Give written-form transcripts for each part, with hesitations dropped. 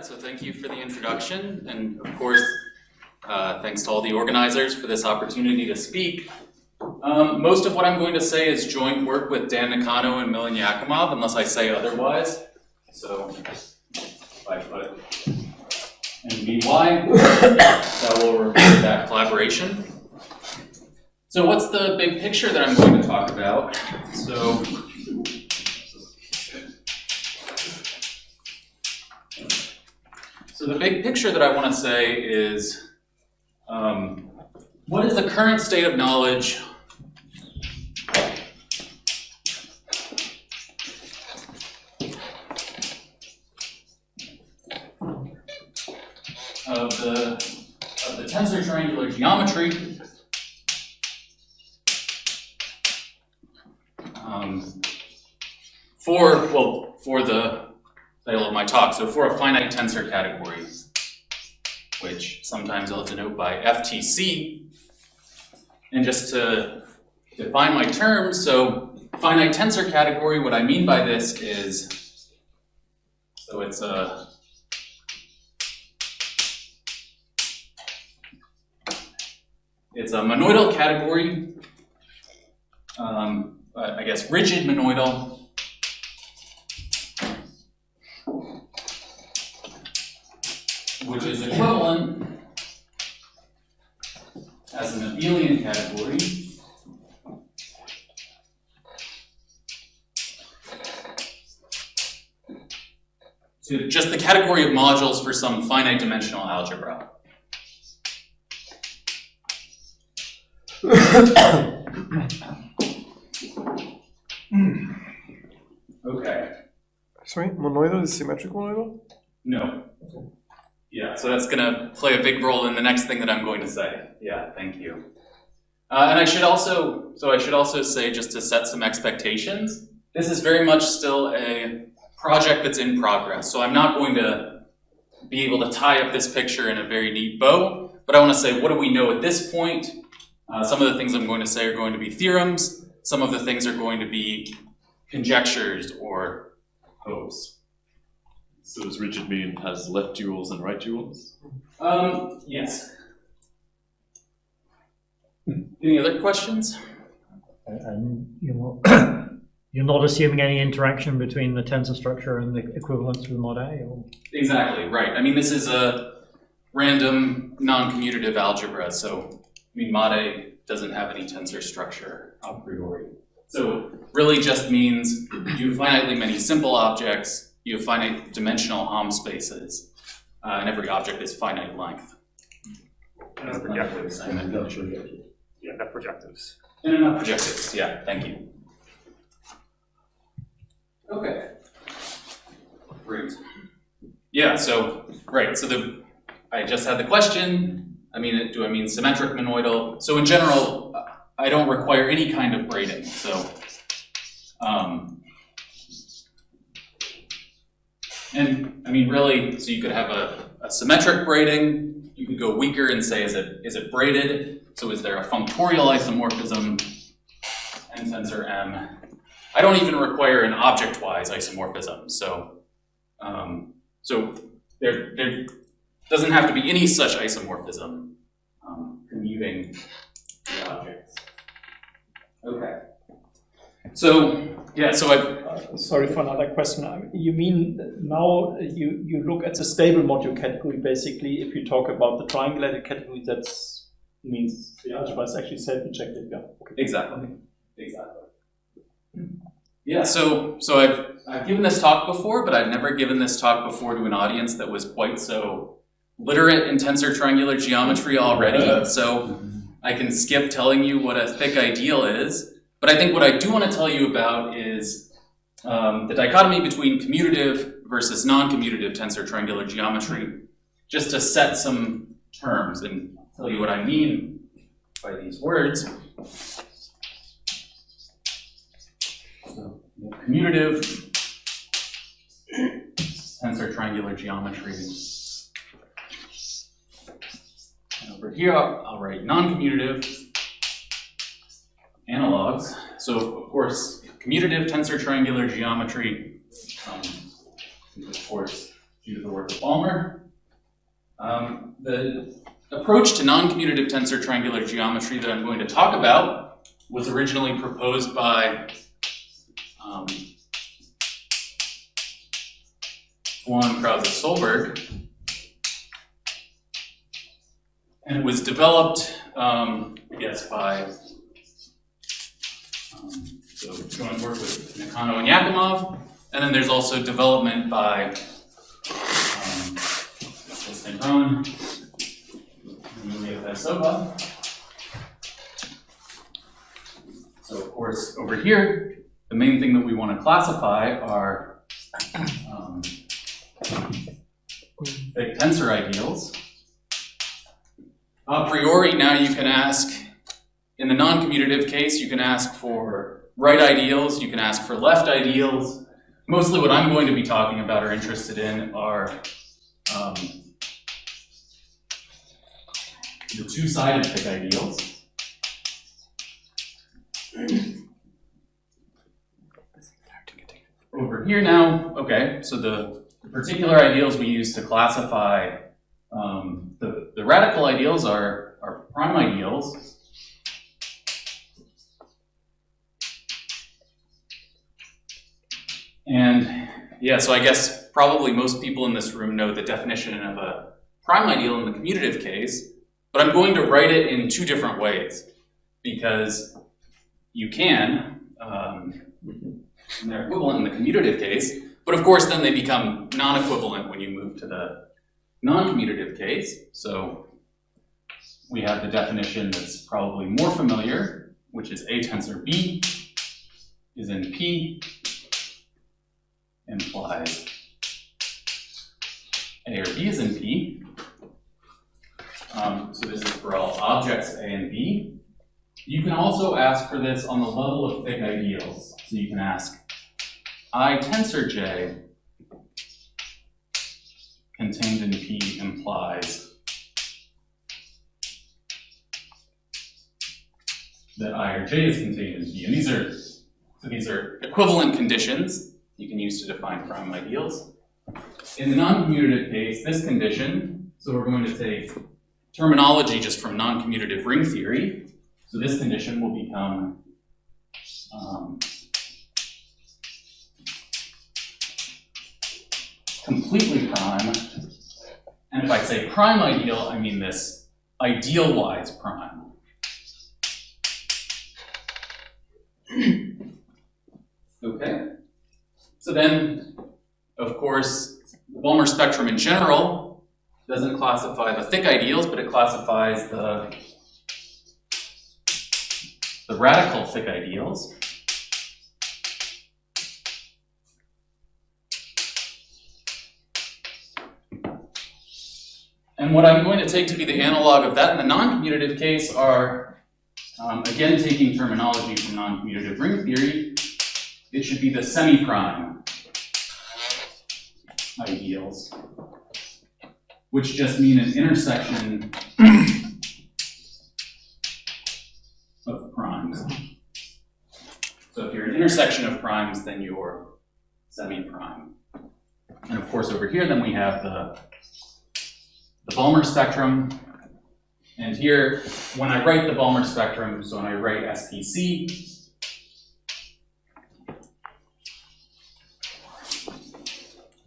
So thank you for the introduction, and of course, thanks to all the organizers for this opportunity to speak. Most of what I'm going to say is joint work with Dan Nakano and Milen Yakimov, unless I say otherwise. So if I put MVY, that will refer to that collaboration. So what's the big picture that I'm going to talk about? So the big picture that I want to say is, what is the current state of knowledge of the tensor triangular geometry for the title of my talk, so for a finite tensor category, which sometimes I'll denote by FTC. And just to define my terms, so finite tensor category, what I mean by this is, so it's a monoidal category, I guess rigid monoidal, which is equivalent as an abelian category to just the category of modules for some finite dimensional algebra. Okay. Sorry, monoidal is symmetric monoidal? No. Yeah, so that's going to play a big role in the next thing that I'm going to say. Yeah, thank you. And I should also say, just to set some expectations, this is very much still a project that's in progress. So I'm not going to be able to tie up this picture in a very neat bow, but I want to say, what do we know at this point? Some of the things I'm going to say are going to be theorems. Some of the things are going to be conjectures or hopes. So does rigid mean has left duals and right duals? Yes. Any other questions? And you're not assuming any interaction between the tensor structure and the equivalence with mod A? Or? Exactly, right. I mean, this is a random non-commutative algebra, so mod A doesn't have any tensor structure a priori. So really just means you have finitely many simple objects, you have finite dimensional Hom spaces, and every object is finite length. And projectives. Yeah, enough projectives. And enough projectives, yeah, thank you. Okay. Great. Yeah, so, right, so I just had the question, do I mean symmetric monoidal? So in general, I don't require any kind of braiding, so, really, so you could have a symmetric braiding, you could go weaker and say, is it braided? So is there a functorial isomorphism, n tensor M? I don't even require an object-wise isomorphism, so there doesn't have to be any such isomorphism commuting the objects. Okay. So, yeah, so sorry for another question. You mean now you look at the stable module category, basically, if you talk about the triangulated category, that means the algebra is actually self-injective, yeah? Okay. Exactly. Yeah, so I've given this talk before, but I've never given this talk before to an audience that was quite so literate in tensor triangular geometry already, so I can skip telling you what a thick ideal is. But I think what I do want to tell you about is the dichotomy between commutative versus non-commutative tensor triangular geometry, just to set some terms and tell you what I mean by these words. So, commutative tensor triangular geometry. And over here, I'll write non-commutative analogs. So, of course, commutative tensor triangular geometry, of course, due to the work of Balmer. The approach to non-commutative tensor triangular geometry that I'm going to talk about was originally proposed by Quillen, Krause-Solberg, and it was developed, by so joint work with Nakano and Yakimov, and then there's also development by Vashaw. So of course, over here, the main thing that we want to classify are big tensor ideals. A priori, now you can ask, in the non-commutative case, you can ask for right ideals, you can ask for left ideals. Mostly what I'm going to be talking about or interested in are the two-sided thick ideals. Over here now, okay, so the particular ideals we use to classify the radical ideals are prime ideals. And yeah, so I guess probably most people in this room know the definition of a prime ideal in the commutative case, but I'm going to write it in two different ways because you can, and they're equivalent in the commutative case, but of course then they become non-equivalent when you move to the non-commutative case. So we have the definition that's probably more familiar, which is A tensor B is in P implies A or B is in P. So this is for all objects A and B. You can also ask for this on the level of thick ideals. So you can ask I tensor J contained in P implies that I or J is contained in P. And these are equivalent conditions you can use to define prime ideals. In the non-commutative case, this condition, so we're going to take terminology just from non-commutative ring theory. So this condition will become completely prime. And if I say prime ideal, I mean this ideal-wise prime. Okay. So then, of course, the Balmer spectrum in general doesn't classify the thick ideals, but it classifies the radical thick ideals. And what I'm going to take to be the analog of that in the non-commutative case are, again, taking terminology from non-commutative ring theory, it should be the semi-prime ideals, which just mean an intersection of primes. So if you're an intersection of primes, then you're semi-prime. And of course, over here, then we have the Balmer spectrum. And here, when I write the Balmer spectrum, so when I write SPC,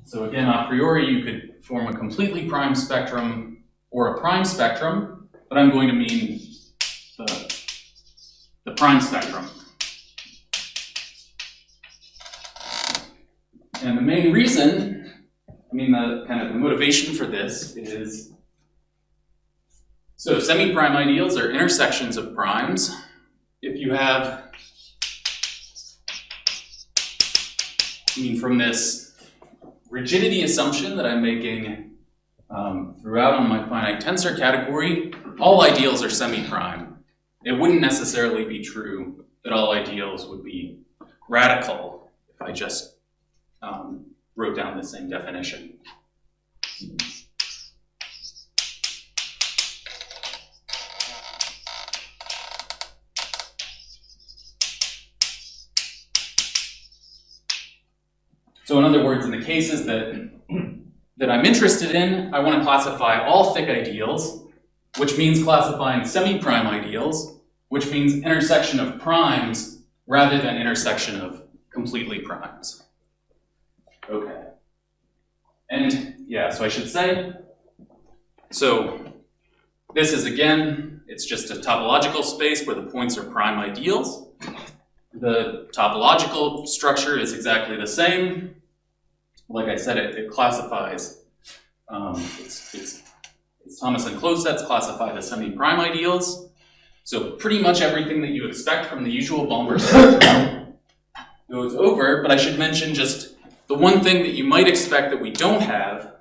so again, a priori, you could form a completely prime spectrum or a prime spectrum, but I'm going to mean the prime spectrum. And the main reason, the kind of the motivation for this is, so semi-prime ideals are intersections of primes. If you have, from this rigidity assumption that I'm making throughout on my finite tensor category, all ideals are semi-prime. It wouldn't necessarily be true that all ideals would be radical if I just wrote down the same definition. So in other words, in the cases that that I'm interested in, I want to classify all thick ideals, which means classifying semi-prime ideals, which means intersection of primes rather than intersection of completely primes. Okay. And yeah, so I should say, so this is again, it's just a topological space where the points are prime ideals. The topological structure is exactly the same. Like I said, it classifies, it's Thomas and closed sets classify the semi-prime ideals. So pretty much everything that you expect from the usual Balmer spectrum goes over, but I should mention just the one thing that you might expect that we don't have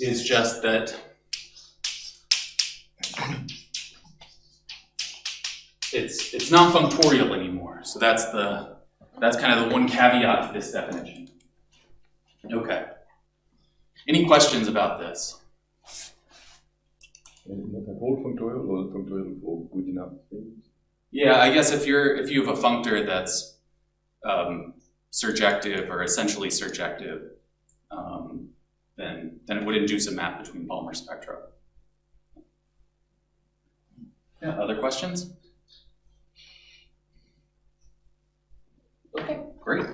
is just that it's not functorial anymore. So that's kind of the one caveat to this definition. Okay. Any questions about this? Not at all functorial or functorial for good enough things? Yeah, I guess if you have a functor that's surjective or essentially surjective, then it would induce a map between Balmer spectra. Yeah, other questions? Okay, great.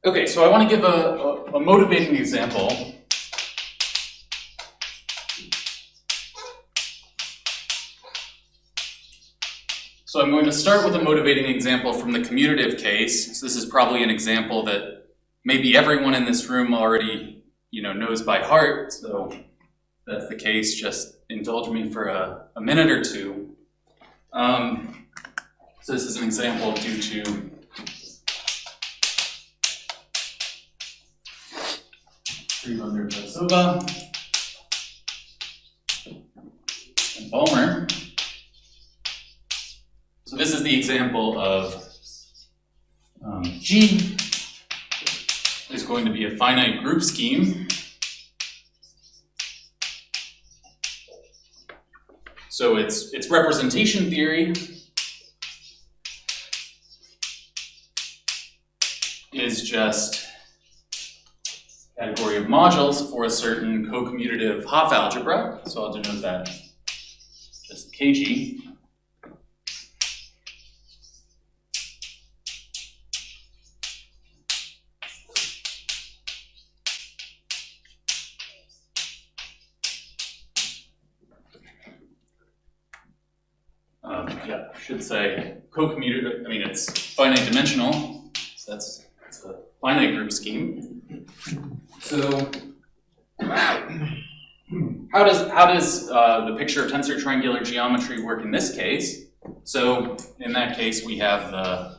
Okay, so I want to give a motivating example. So I'm going to start with a motivating example from the commutative case. So this is probably an example that maybe everyone in this room already, knows by heart. So if that's the case, just indulge me for a minute or two. So this is an example due to under Vashaw and Balmer. So this is the example of G is going to be a finite group scheme. So its representation theory is just category of modules for a certain co-commutative Hopf algebra. So I'll denote that just KG. Yeah, I should say co-commutative, it's finite dimensional, so that's a finite group scheme. So how does the picture of tensor triangular geometry work in this case? So in that case, we have the,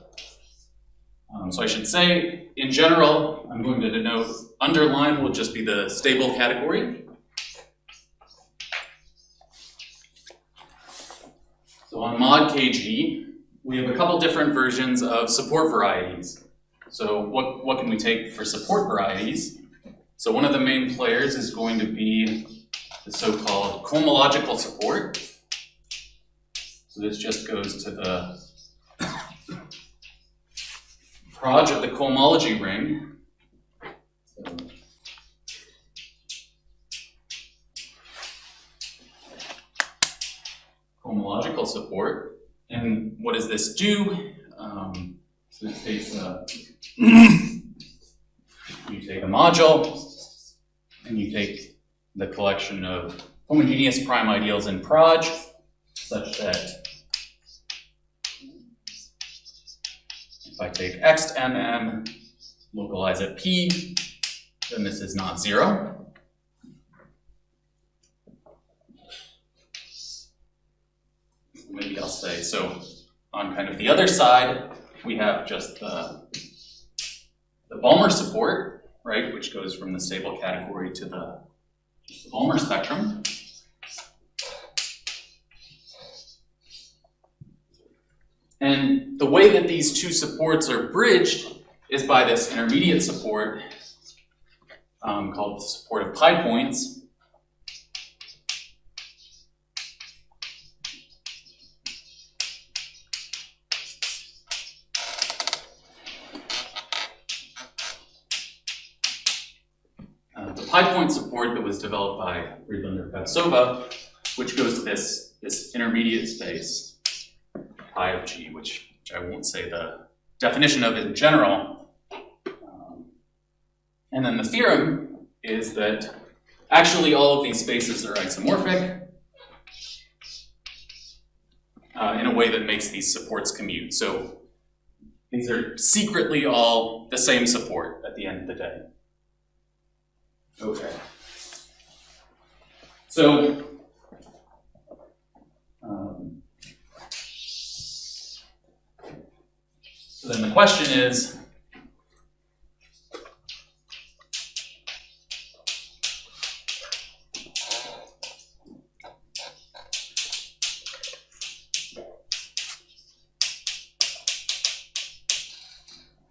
so I should say, in general, I'm going to denote underline will just be the stable category. So on mod KG, we have a couple different versions of support varieties. So what can we take for support varieties? So one of the main players is going to be the so-called cohomological support. So this just goes to the Proj of the cohomology ring. So cohomological support. And what does this do? So this takes you take a module, and you take the collection of homogeneous prime ideals in Proj, such that if I take X to MM, localize at P, then this is not zero. Maybe I'll say, so on kind of the other side, we have just the Balmer support, right, which goes from the stable category to the Balmer spectrum. And the way that these two supports are bridged is by this intermediate support, called the support of pi points. The pi point support that was developed by Friedlander-Pevsova, which goes to this intermediate space, pi of g, which I won't say the definition of in general. And then the theorem is that actually all of these spaces are isomorphic in a way that makes these supports commute. So these are secretly all the same support at the end of the day. Okay. So then the question is,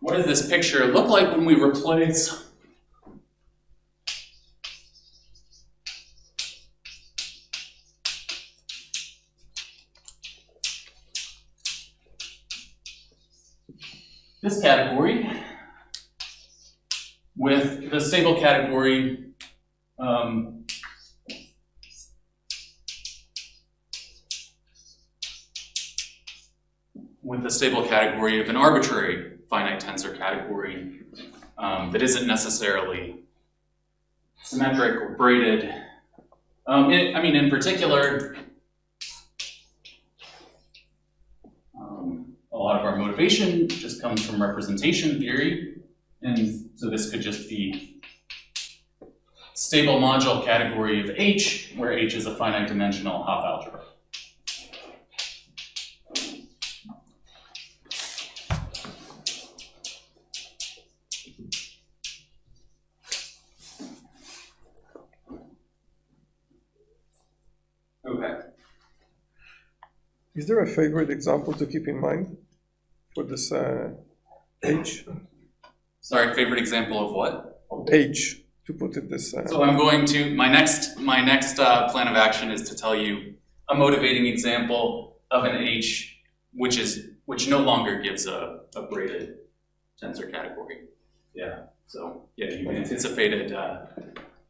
what does this picture look like when we replace this category with the stable category of an arbitrary finite tensor category that isn't necessarily symmetric or braided. In particular, a lot of our motivation just comes from representation theory, and so this could just be stable module category of H, where H is a finite dimensional Hopf algebra. Okay. Is there a favorite example to keep in mind for this H? Sorry, favorite example of what? Of H, to put it this. So I'm going to, my next plan of action is to tell you a motivating example of an H which no longer gives a braided tensor category. Yeah, so yeah, you anticipated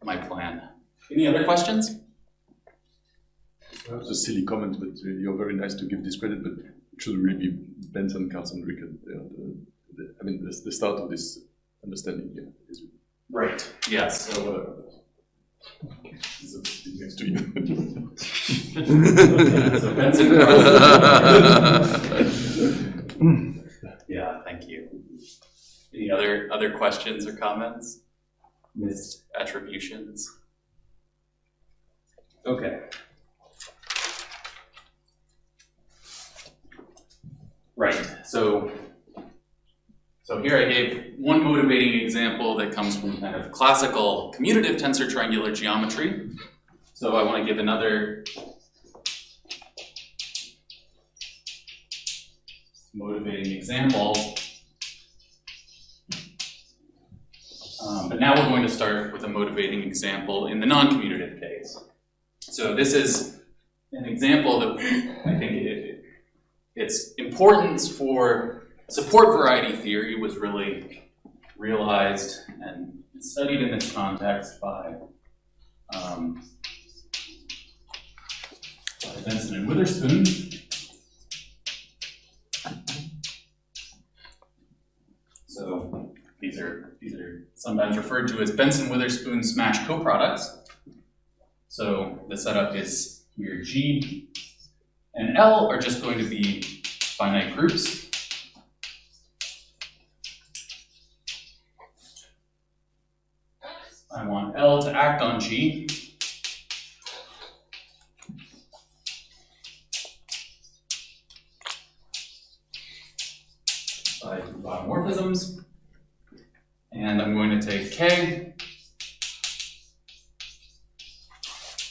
my plan. Any other questions? Perhaps a silly comment, but you're very nice to give this credit, but it should really be Benson, Carlson, Rickett. The start of this understanding here is right. Yes. So next to you. So Benson. Yeah. Thank you. Any other questions or comments? Missed attributions. Okay. Right, so here I gave one motivating example that comes from kind of classical commutative tensor triangular geometry. So I want to give another motivating example. But now we're going to start with a motivating example in the non-commutative case. So this is an example that I think its importance for support variety theory was really realized and studied in this context by Benson and Witherspoon. So these are sometimes referred to as Benson-Witherspoon smash coproducts. So the setup is here G and L are just going to be finite groups. I want L to act on G. By homeomorphisms. And I'm going to take K,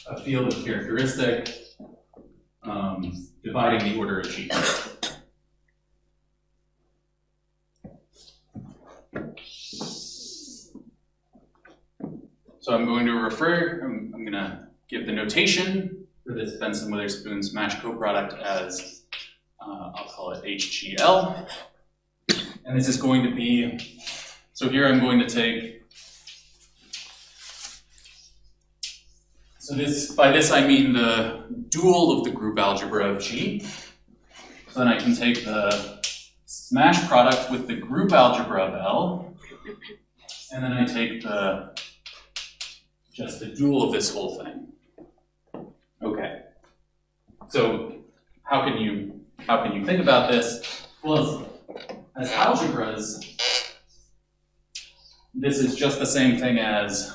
a field of characteristic, dividing the order of G. so I'm going to refer, I'm going to give the notation for this Benson-Witherspoon smash coproduct as, I'll call it HGL. And this is going to be, so here I'm going to take, so this, by this I mean the dual of the group algebra of G. So then I can take the smash product with the group algebra of L, and then I take just the dual of this whole thing. Okay. So how can you think about this? Well, as algebras, this is just the same thing as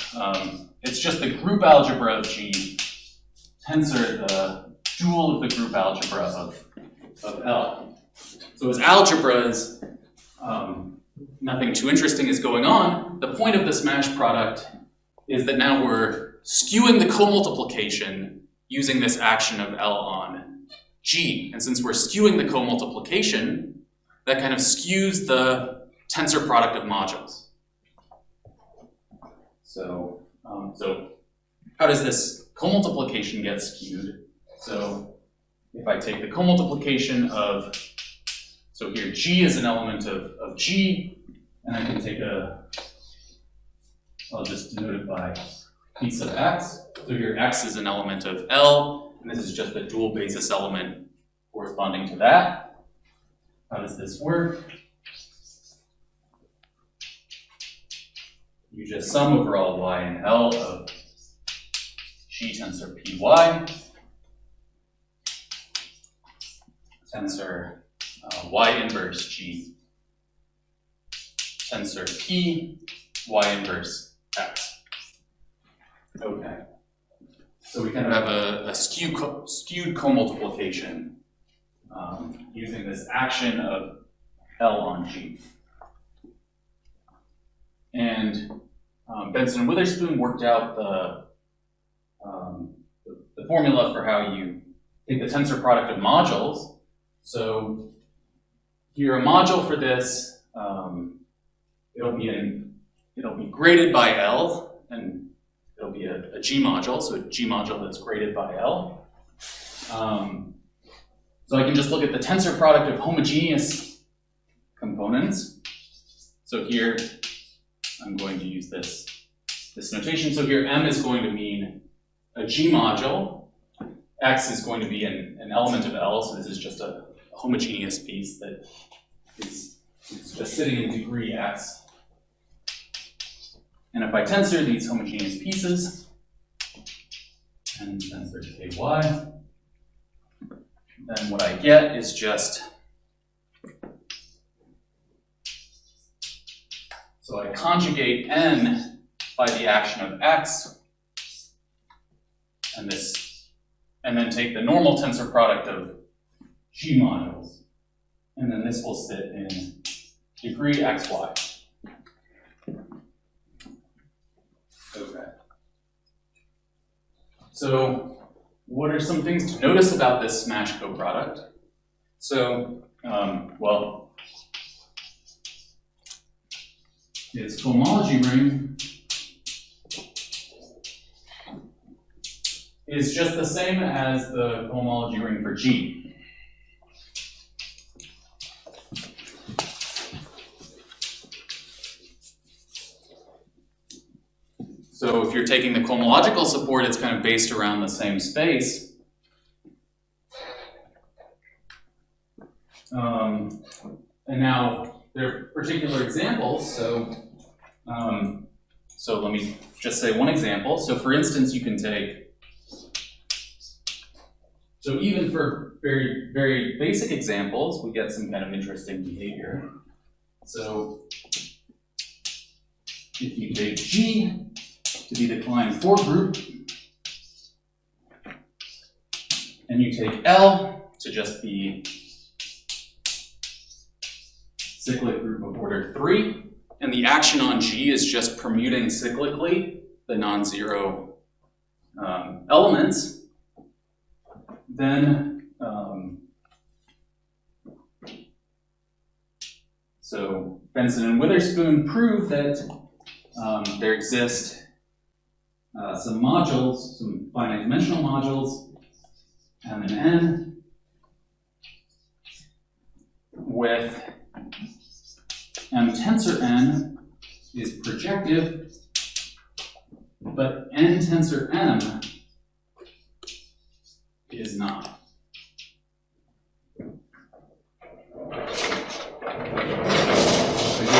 it's just the group algebra of G tensor the dual of the group algebra of L. So as algebras, nothing too interesting is going on. The point of the smash product is that now we're skewing the comultiplication using this action of L on G. And since we're skewing the comultiplication, that kind of skews the tensor product of modules. So, how does this comultiplication get skewed? So if I take the comultiplication of, so here G is an element of G, and I can take I'll just denote it by p sub x. So here x is an element of L, and this is just the dual basis element corresponding to that. How does this work? You just sum over all y and L of G tensor py, tensor y inverse G tensor p, y inverse x. Okay. So we kind of have a skewed comultiplication using this action of L on G. And Benson and Witherspoon worked out the formula for how you take the tensor product of modules. So here a module for this, it'll be graded by L, and it'll be a G module, so a G module that's graded by L. So I can just look at the tensor product of homogeneous components. So here I'm going to use this notation. So here M is going to mean a G module. X is going to be an element of L, so this is just a homogeneous piece that is just sitting in degree X. And if I tensor these homogeneous pieces, and tensor ky, then what I get is just, so I conjugate n by the action of x, and then take the normal tensor product of G modules, and then this will sit in degree xy. Okay. So what are some things to notice about this smash coproduct? So, well, its cohomology ring is just the same as the cohomology ring for G. So if you're taking the cohomological support, it's kind of based around the same space. And now there are particular examples. So let me just say one example. So for instance, you can take, so even for very, very basic examples, we get some kind of interesting behavior. So if you take G to be the Klein 4 group, and you take L to just be cyclic group of order 3, and the action on G is just permuting cyclically the non-zero elements, then so Benson and Witherspoon proved that there exist some modules, some finite dimensional modules, M and N, with M tensor N is projective, but N tensor M is not.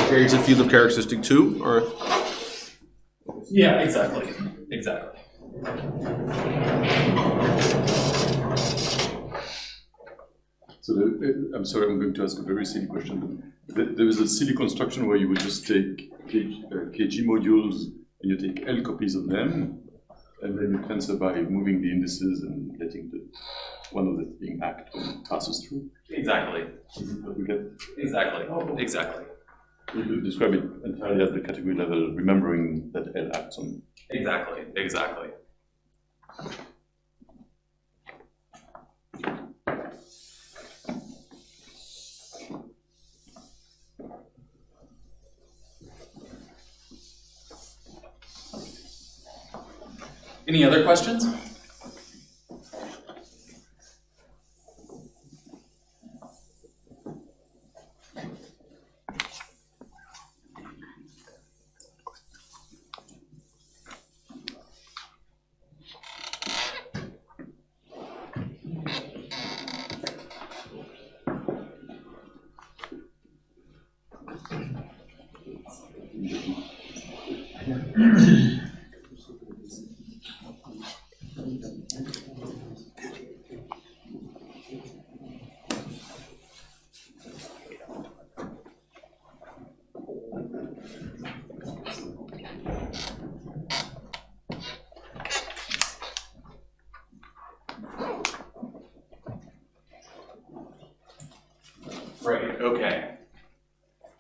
Creates a field of characteristic too, or? Yeah, exactly. Exactly. So I'm sorry, I'm going to ask a very silly question. But there is a silly construction where you would just take KG modules and you take L copies of them, and then you tensor by moving the indices and letting one of the thing act when it passes through. Exactly. What we get. Exactly. Exactly. You describe it entirely at the category level, remembering that L acts on. Exactly. Exactly. Any other questions? Right, okay.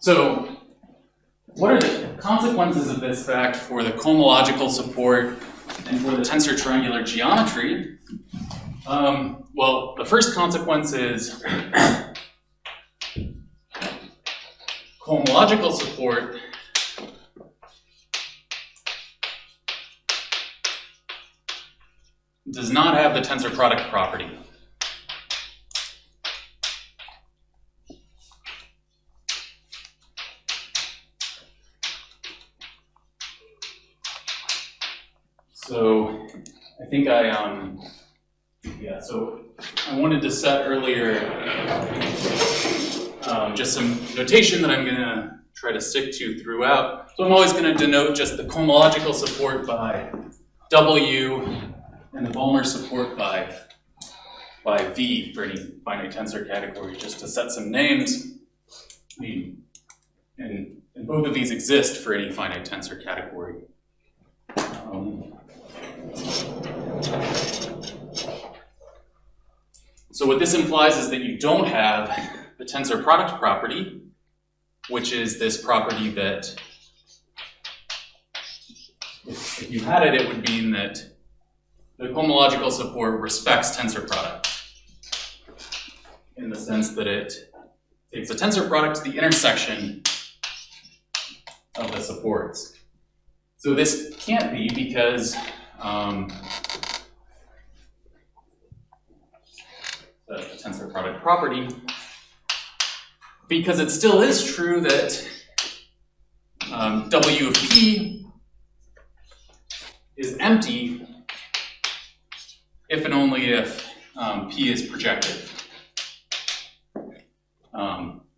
So, what are the consequences of this fact for the cohomological support and for the tensor triangular geometry? Well, the first consequence is cohomological support does not have the tensor product property. So I think so I wanted to set earlier just some notation that I'm gonna try to stick to throughout. So I'm always gonna denote just the cohomological support by W and the Balmer support by V for any finite tensor category, just to set some names. I mean, and both of these exist for any finite tensor category. So what this implies is that you don't have the tensor product property, which is this property that if you had it, it would mean that the cohomological support respects tensor product in the sense that it takes a tensor product to the intersection of the supports. So this can't be because that's the tensor product property, because it still is true that W of P is empty if and only if P is projective.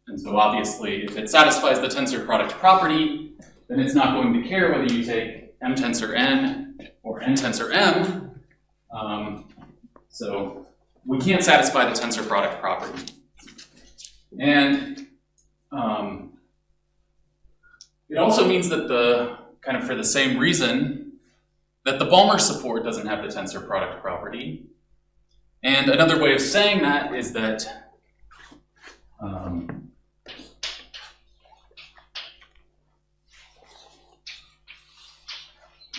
And so obviously, if it satisfies the tensor product property, then it's not going to care whether you take M tensor N or N tensor M. So we can't satisfy the tensor product property. And it also means that for the same reason, that the Balmer support doesn't have the tensor product property. And another way of saying that is that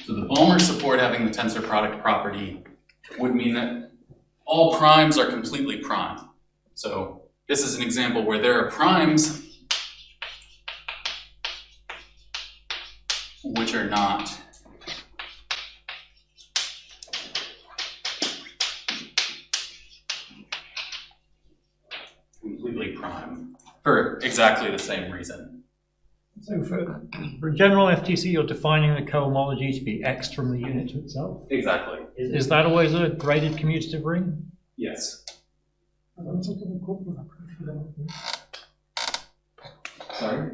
so the Balmer support having the tensor product property would mean that all primes are completely prime. So this is an example where there are primes which are not completely prime for exactly the same reason. So for general FTC, you're defining the cohomology to be X from the unit to itself. Exactly. Is that always a graded commutative ring? Yes. Sorry?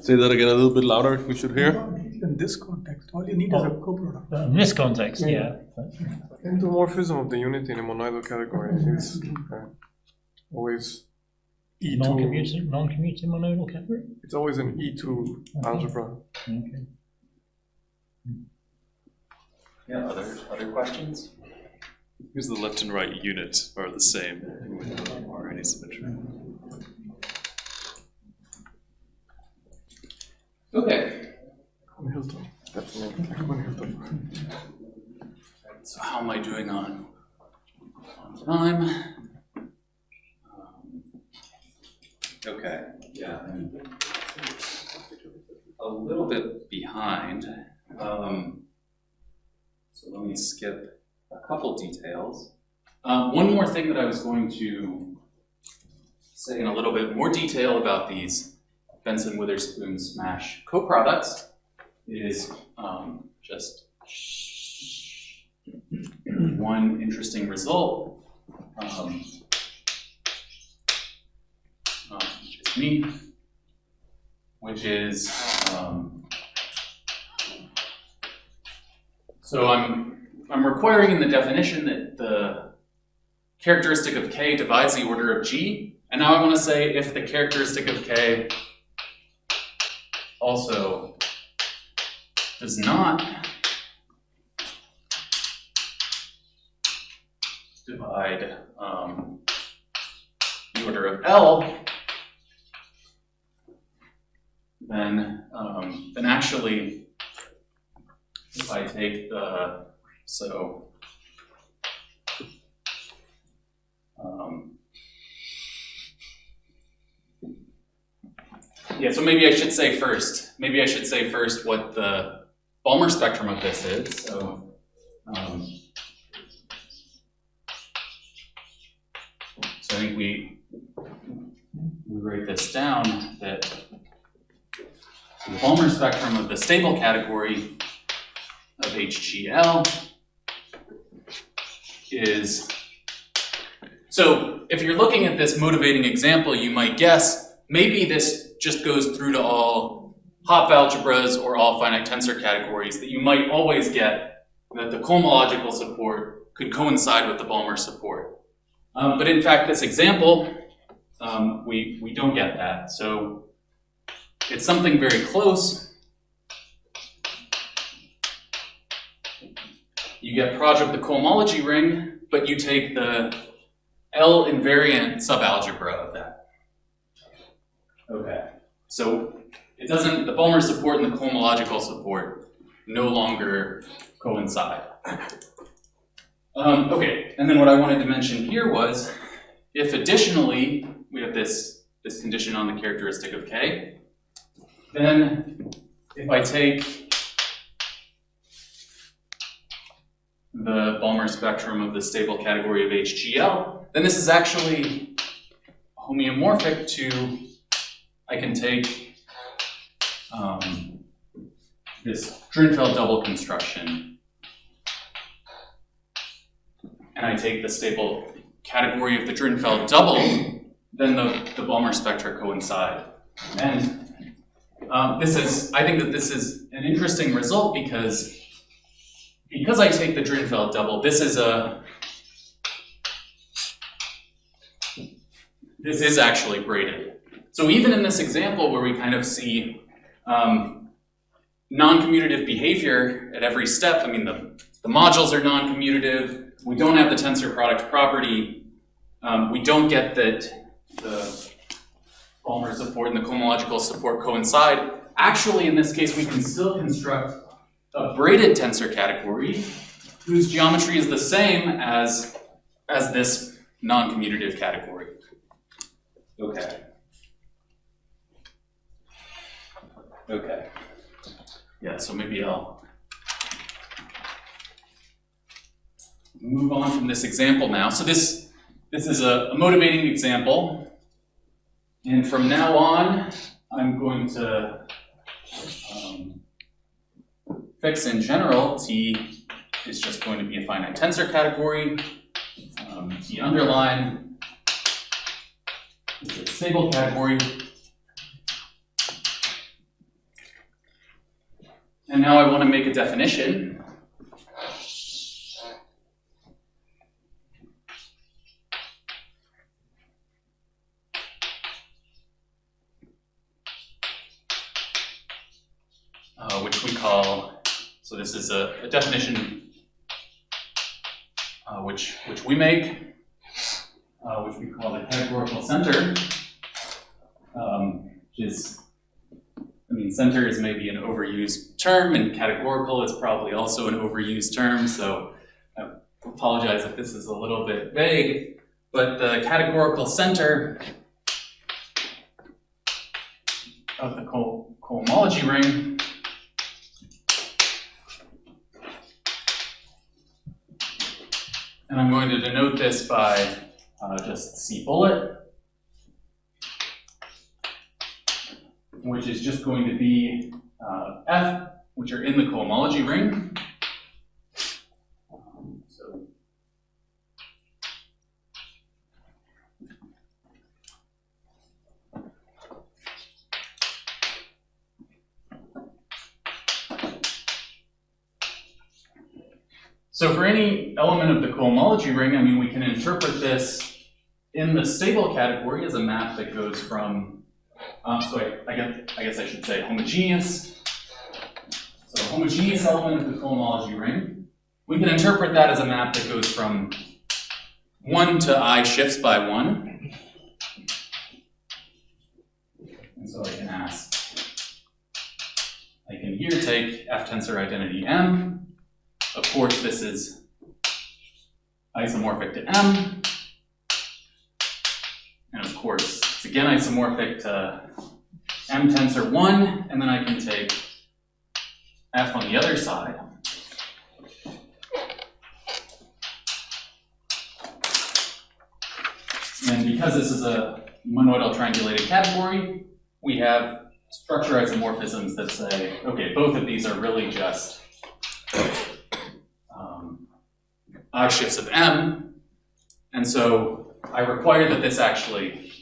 Say that again a little bit louder, we should hear. In this context, all you need is a coproduct. In this context, yeah. Endomorphism of the unit in a monoidal category is always E2. Non-commutative monoidal category? It's always an E2 algebra. Okay. Yeah, other questions? Because the left and right unit are the same with variety symmetry. Okay. Hilton. Definitely. Hilton. So how am I doing on time? Okay, yeah, I'm a little bit behind. So let me skip a couple details. One more thing that I was going to say in a little bit more detail about these Benson-Witherspoon smash coproducts is just one interesting result, which is me, which is, so I'm requiring in the definition that the characteristic of K divides the order of G, and now I want to say if the characteristic of K also does not divide the order of L, then actually, if I take the, yeah, so maybe I should say first what the Balmer spectrum of this is. So, so I think we write this down that the Balmer spectrum of the stable category of HGL is, so if you're looking at this motivating example, you might guess maybe this just goes through to all Hopf algebras or all finite tensor categories, that you might always get that the cohomological support could coincide with the Balmer support. But in fact, this example, we don't get that. So it's something very close. You get Proj of the cohomology ring, but you take the L invariant subalgebra of that. Okay, so it doesn't, the Balmer support and the cohomological support no longer coincide. Okay, and then what I wanted to mention here was, if additionally we have this condition on the characteristic of K, then if I take the Balmer spectrum of the stable category of HGL, then this is actually homeomorphic to, I can take this Drinfeld double construction, and I take the stable category of the Drinfeld double, then the Balmer spectra coincide. And I think that this is an interesting result because I take the Drinfeld double, this is actually braided. So even in this example where we kind of see non-commutative behavior at every step, I mean the modules are non-commutative, we don't have the tensor product property, we don't get that the Balmer support and the cohomological support coincide. Actually, in this case, we can still construct a braided tensor category whose geometry is the same as this non-commutative category. Okay. Okay. Yeah, so maybe I'll move on from this example now. So this is a motivating example. And from now on, I'm going to fix in general, T is just going to be a finite tensor category. T underline is a stable category. And now I want to make a definition. Which we call, so this is a definition which we make, which we call the categorical center, which is, I mean, center is maybe an overused term, and categorical is probably also an overused term, so I apologize if this is a little bit vague, but the categorical center of the cohomology ring and I'm going to denote this by just C bullet, which is just going to be F, which are in the cohomology ring. So for any element of the cohomology ring, I mean, we can interpret this in the stable category as a map that goes from, so I guess I should say homogeneous. So a homogeneous element of the cohomology ring, we can interpret that as a map that goes from 1 to I shifts by 1. And so I can here take F tensor identity M. Of course, this is isomorphic to M. And of course, it's again isomorphic to M tensor 1, and then I can take F on the other side. And because this is a monoidal triangulated category, we have structure isomorphisms that say, okay, both of these are really just I shifts of M, and so I require that this actually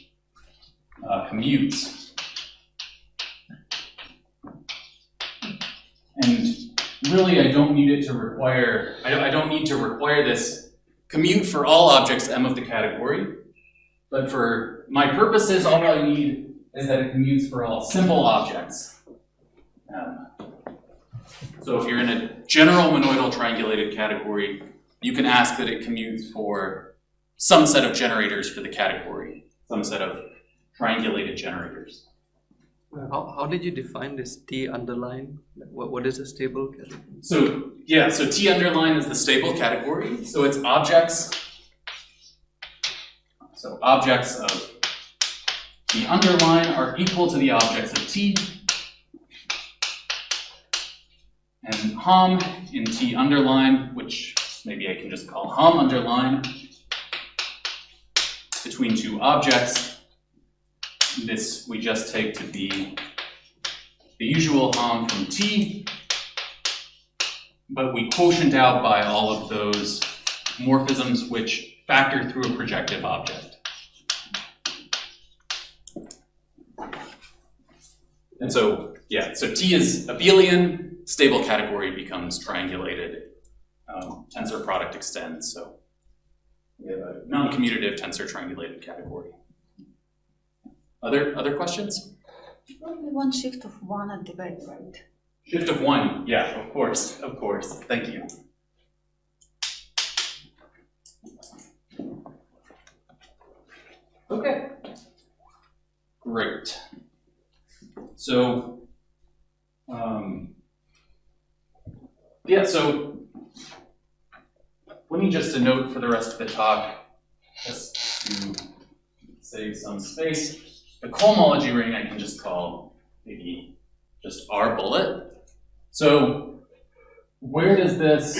commutes. And really, I don't need it to require, I don't need to require this commute for all objects M of the category, but for my purposes, all I need is that it commutes for all simple objects. So if you're in a general monoidal triangulated category, you can ask that it commutes for some set of generators for the category, some set of triangulated generators. How did you define this T underline? What is a stable category? So yeah, so T underline is the stable category. So it's objects. So objects of T underline are equal to the objects of T. And hom in T underline, which maybe I can just call hom underline, between two objects. This we just take to be the usual hom from T, but we quotient out by all of those morphisms which factor through a projective object. And so, yeah, so T is abelian, stable category becomes triangulated, tensor product extends, so we have a non-commutative tensor triangulated category. Other questions? Only one shift of 1 at the back, right? Shift of 1, yeah, of course, thank you. Okay, great. So, yeah, so let me just denote for the rest of the talk, just to save some space. The cohomology ring I can just call maybe just R bullet. So where does this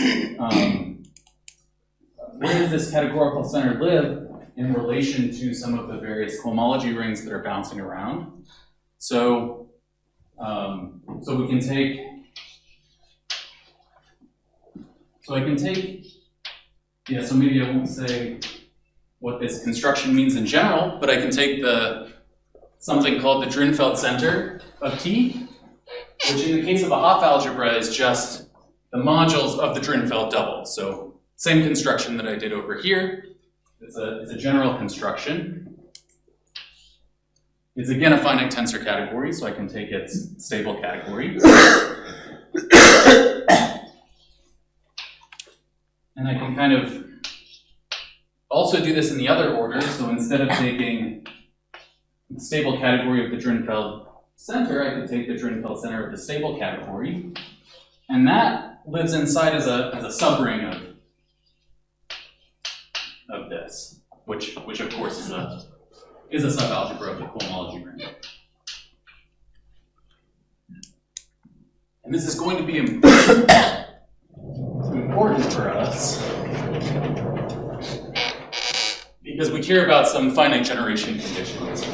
where does this categorical center live in relation to some of the various cohomology rings that are bouncing around. So, so we can take, so I can take, yeah, so maybe I won't say what this construction means in general, but I can take something called the Drinfeld center of T, which in the case of a Hopf algebra is just the modules of the Drinfeld double. So same construction that I did over here. It's a general construction. It's again a finite tensor category, so I can take its stable category. And I can kind of also do this in the other order. So instead of taking the stable category of the Drinfeld center, I could take the Drinfeld center of the stable category. And that lives inside as a subring of this, which of course is a subalgebra of the cohomology ring. And this is going to be important for us because we care about some finite generation conditions.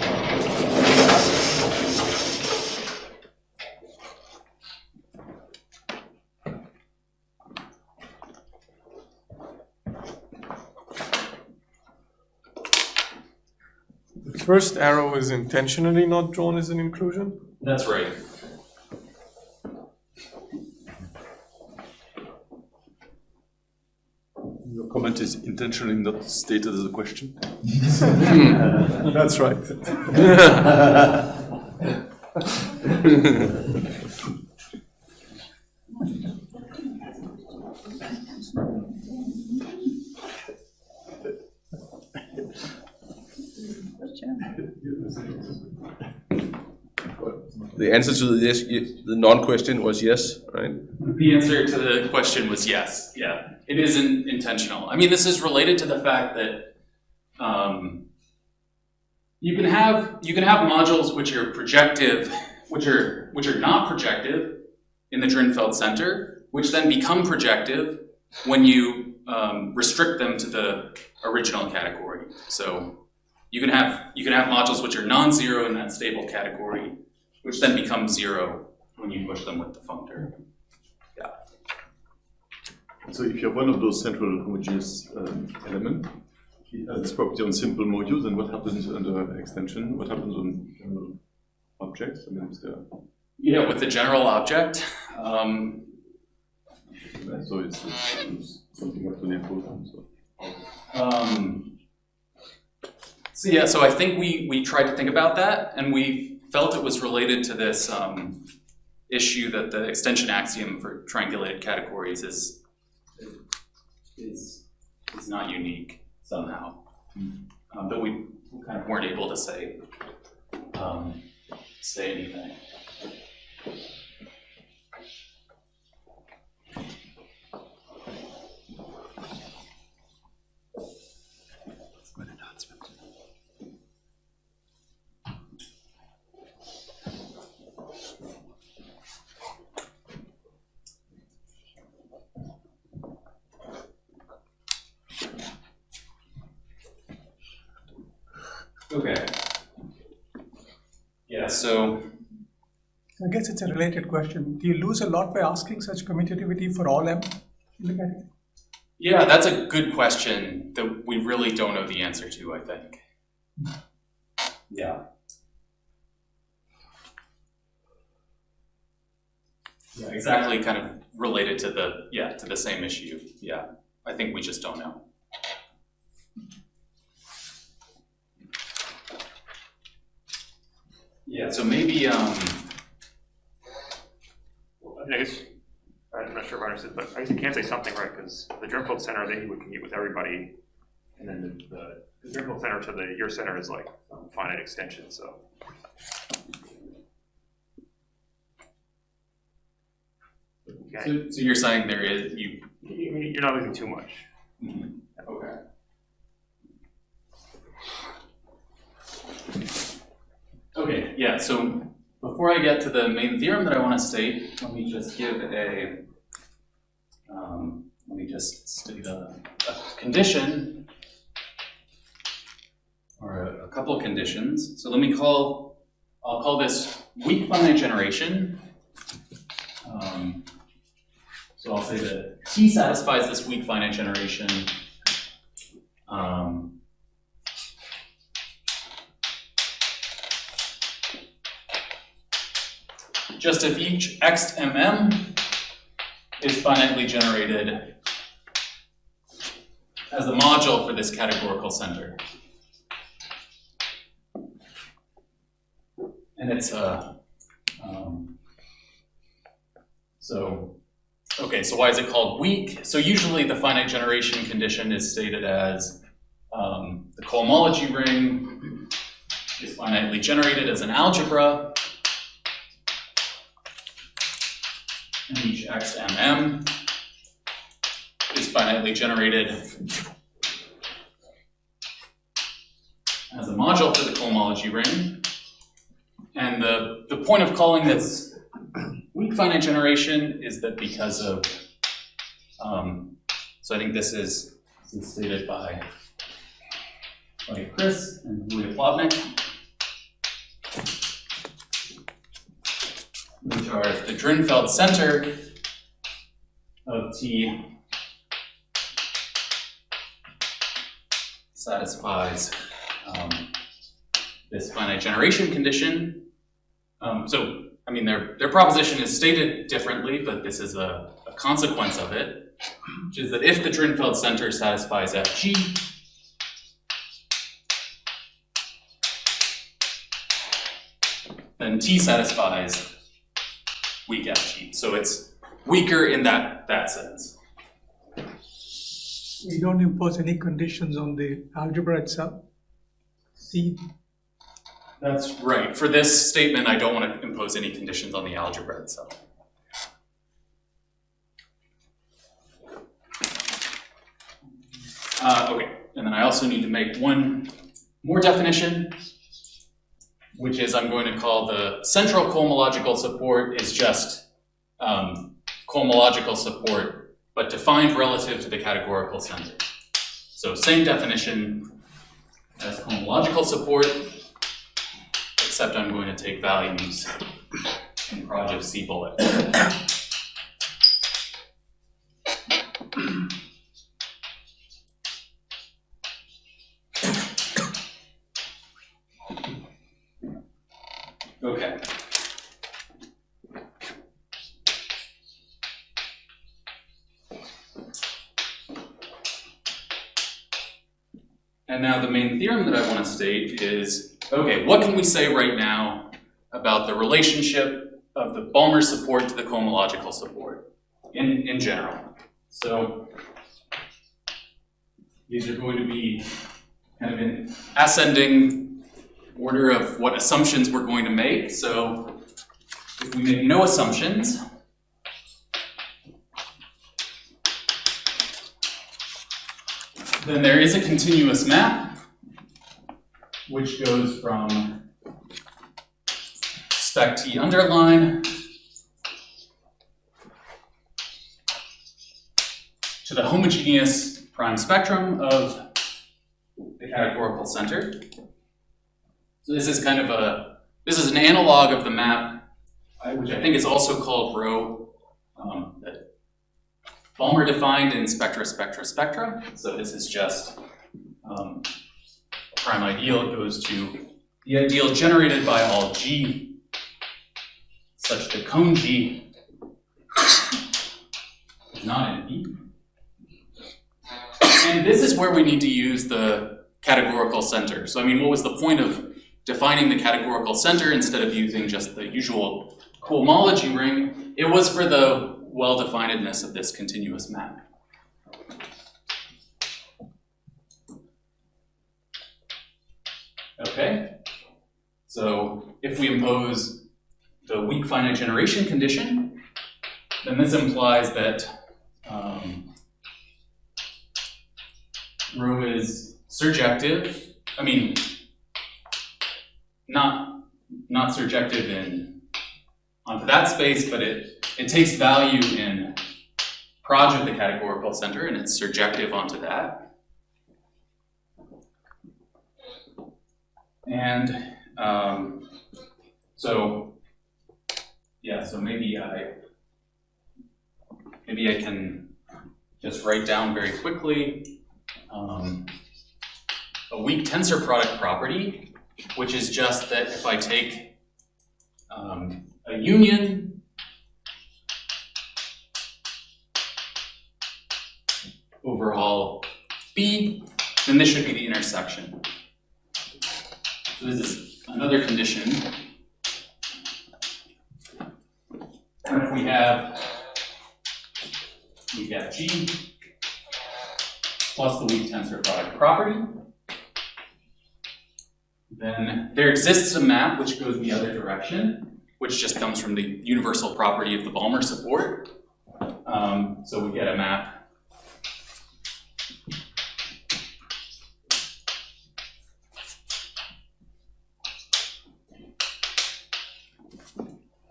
The first arrow is intentionally not drawn as an inclusion? That's right. Your comment is intentionally not stated as a question. That's right. The answer to the non-question was yes, right? The answer to the question was yes. Yeah, it isn't intentional. I mean, this is related to the fact that you can have modules which are projective, which are not projective in the Drinfeld center, which then become projective when you restrict them to the original category. So you can have modules which are non-zero in that stable category, which then become zero when you push them with the functor. Yeah. So if you have one of those central homogeneous element, it has this property on simple modules, and what happens under extension? What happens on general objects? I mean, is there... Yeah, with the general object. So it's something absolutely important. So yeah, so I think we tried to think about that, and we felt it was related to this issue that the extension axiom for triangulated categories is not unique somehow. But we kind of weren't able to say anything. Okay. Yeah, so I guess it's a related question. Do you lose a lot by asking such commutativity for all M in the category? yeah, that's a good question that we really don't know the answer to, I think. Yeah. Yeah, exactly, kind of related to the same issue. Yeah, I think we just don't know. Yeah, so maybe I guess I'm not sure if I understood, but I guess you can say something, right? Because the Drinfeld center, then you would commute with everybody, and then the Drinfeld center to your center is like finite extension. So. So you're saying there is You're not losing too much. Mm-hmm. Okay. Okay, yeah, so before I get to the main theorem that I want to state, let me just give a, let me just state a condition, or a couple of conditions. So I'll call this weak finite generation. So I'll say that T satisfies this weak finite generation. Just if each xmm is finitely generated as a module for this categorical center. And it's so why is it called weak? So usually the finite generation condition is stated as the cohomology ring is finitely generated as an algebra, and each xmm is finitely generated as a module for the cohomology ring. And the point of calling this weak finite generation is that because of, so I think this is stated by Chris and Julia Plavnik, which are if the Drinfeld center of T satisfies this finite generation condition. So, I mean, their proposition is stated differently, but this is a consequence of it, which is that if the Drinfeld center satisfies Fg, then T satisfies weak Fg. So it's weaker in that sense. We don't impose any conditions on the algebra itself. C. That's right. For this statement, I don't want to impose any conditions on the algebra itself. Okay, and then I also need to make one more definition, which is I'm going to call the central cohomological support is just cohomological support, but defined relative to the categorical center. So same definition as cohomological support, except I'm going to take values in Proj of C bullet. Okay. And now the main theorem that I want to state is, okay, what can we say right now about the relationship of the Balmer support to the cohomological support in general? So these are going to be kind of in ascending order of what assumptions we're going to make. So if we make no assumptions, then there is a continuous map which goes from spec T underline to the homogeneous prime spectrum of the categorical center. So this is kind of this is an analog of the map, which I think is also called rho, that Balmer defined in spectra. So this is just a prime ideal. It goes to the ideal generated by all G, such that cone G is not in E. And this is where we need to use the categorical center. So I mean, what was the point of defining the categorical center instead of using just the usual cohomology ring? It was for the well-definedness of this continuous map. Okay, so if we impose the weak finite generation condition, then this implies that rho is surjective. I mean, not surjective onto that space, but it takes value in Proj of the categorical center, and it's surjective onto that. And so maybe I can just write down very quickly a weak tensor product property, which is just that if I take a union over all B, then this should be the intersection. So this is another condition. And if we have G plus the weak tensor product property, then there exists a map which goes the other direction, which just comes from the universal property of the Balmer support. So we get a map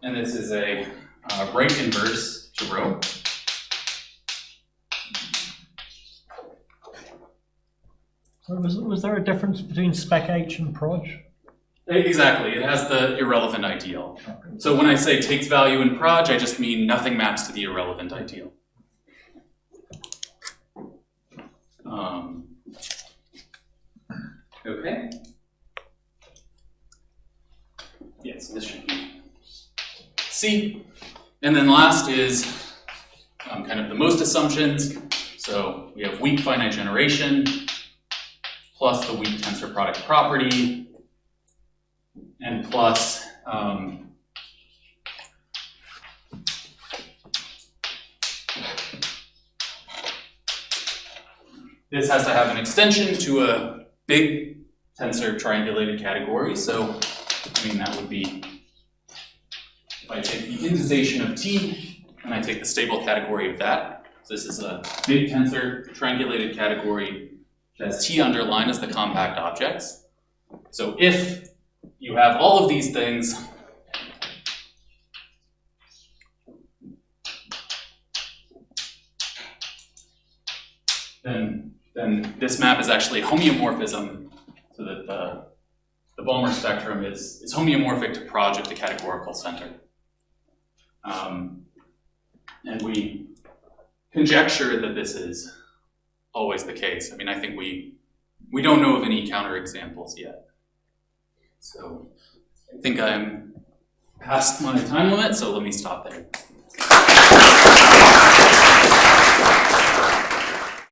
and this is a right inverse to rho. So was there a difference between spec H and Proj? Exactly, it has the irrelevant ideal. So when I say takes value in Proj, I just mean nothing maps to the irrelevant ideal. Okay. Yes, this should be C. And then last is kind of the most assumptions. So we have weak finite generation plus the weak tensor product property and plus this has to have an extension to a big tensor triangulated category. So, I mean, that would be if I take the indization of T and I take the stable category of that. So this is a big tensor triangulated category that has T underlined as the compact objects. So if you have all of these things, then this map is actually homeomorphism, so that the Balmer spectrum is homeomorphic to Proj of the categorical center. And we conjecture that this is always the case. I mean, I think we don't know of any counterexamples yet. So I think I'm past my time limit, so let me stop there.